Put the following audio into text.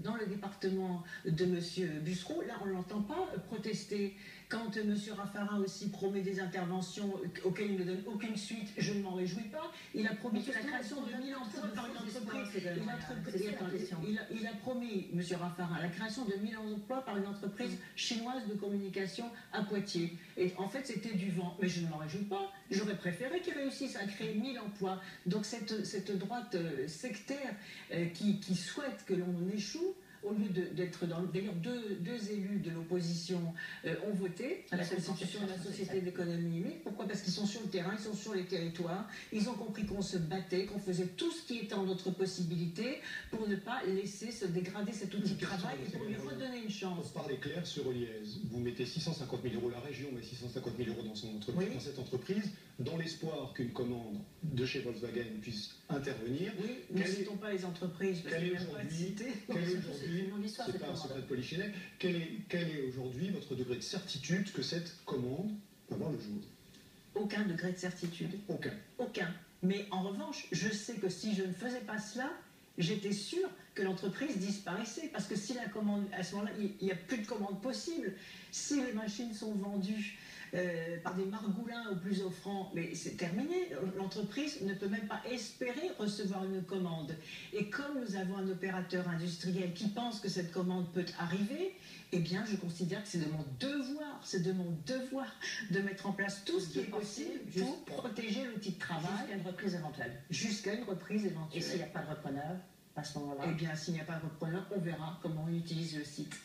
dans le département de M. Bussereau, là on ne l'entend pas protester. Quand M. Raffarin aussi promet des interventions auxquelles il ne donne aucune suite, je ne m'en réjouis pas. Il a promis la création de 1000 emplois par une entreprise. Il a promis, M. Raffarin, la création de 1000 emplois par une entreprise chinoise de communication à Poitiers. Et en fait, c'était du vent. Mais je ne m'en réjouis pas. J'aurais préféré qu'il réussisse à créer 1000 emplois. Donc cette droite sectaire qui souhaite que l'on échoue, au lieu d'être dans... D'ailleurs, deux élus de l'opposition ont voté à la Constitution de la Société d'économie mixte. Pourquoi? Parce qu'ils sont sur le terrain, ils sont sur les territoires. Ils ont compris qu'on se battait, qu'on faisait tout ce qui était en notre possibilité pour ne pas laisser se dégrader cet outil de travail et pour lui redonner une chance. Pour parler clair, sur Oliez, vous mettez 650 000 euros, la région met 650 000 euros dans cette entreprise, dans l'espoir qu'une commande de chez Volkswagen puisse intervenir. Oui, ne citons pas les entreprises, parce qu'il n'y a pas de cité. C'est pas un secret de polichinelle. Quel est aujourd'hui votre degré de certitude que cette commande va voir le jour? Aucun degré de certitude. Aucun. Mais en revanche, je sais que si je ne faisais pas cela, j'étais sûre que l'entreprise disparaissait. Parce que si la commande, à ce moment-là, il n'y a plus de commande possible. Si les machines sont vendues par des margoulins au plus offrant, mais c'est terminé. L'entreprise ne peut même pas espérer recevoir une commande. Et comme nous avons un opérateur industriel qui pense que cette commande peut arriver, eh bien, je considère que c'est de mon devoir, de mettre en place tout ce qui est possible pour protéger l'outil de travail. Jusqu'à une reprise éventuelle. Jusqu'à une reprise éventuelle. Et s'il n'y a pas de repreneur, à ce moment-là? Eh bien, s'il n'y a pas de repreneur, on verra comment on utilise le site.